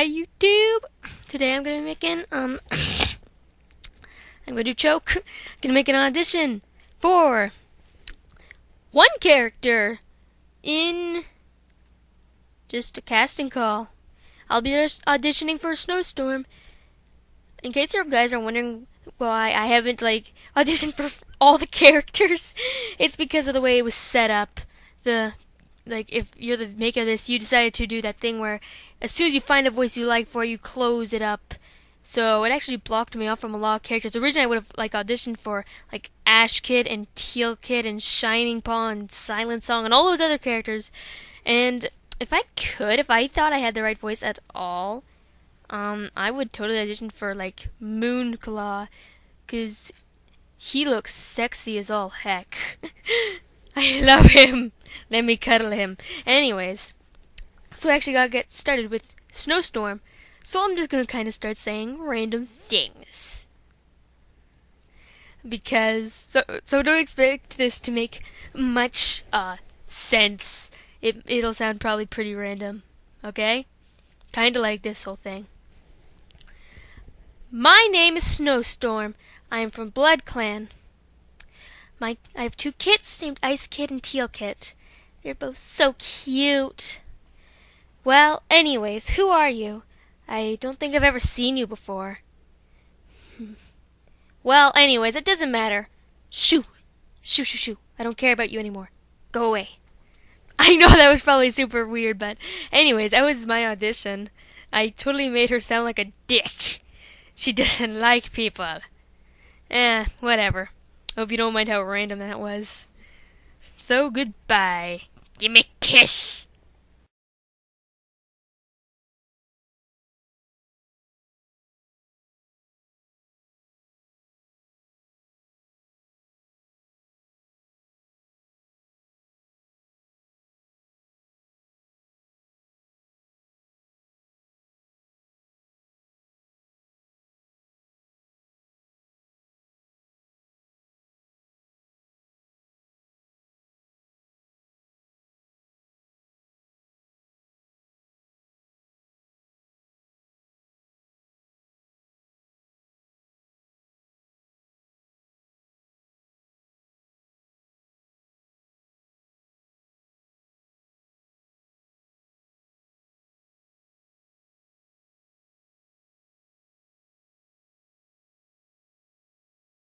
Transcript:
Hi YouTube! Today I'm gonna be making I'm gonna do choke. Gonna make an audition for one character in just a casting call. I'll be auditioning for Snowstorm. In case you guys are wondering why I haven't auditioned for all the characters, it's because of the way it was set up. If you're the maker of this, you decided to do that thing where as soon as you find a voice you like for it, you close it up. So it actually blocked me off from a lot of characters. Originally I would have auditioned for Ash Kid and Teal Kid and Shining Paw and Silent Song and all those other characters. And if I thought I had the right voice at all, I would totally audition for Moonclaw, because he looks sexy as all heck. I love him. Let me cuddle him. Anyways, so I actually gotta get started with Snowstorm. So I'm just gonna kind of start saying random things. Because, so don't expect this to make much, sense. It'll sound probably pretty random. Okay? Kinda like this whole thing. My name is Snowstorm. I am from Blood Clan. I have two kits named Ice Kid and Teal Kid. They're both so cute. Well, anyways, who are you? I don't think I've ever seen you before. Well, anyways, it doesn't matter. Shoo! Shoo, shoo, shoo. I don't care about you anymore. Go away. I know that was probably super weird, but anyways, that was my audition. I totally made her sound like a dick. She doesn't like people. Whatever. Hope you don't mind how random that was. So, goodbye. Give me a kiss.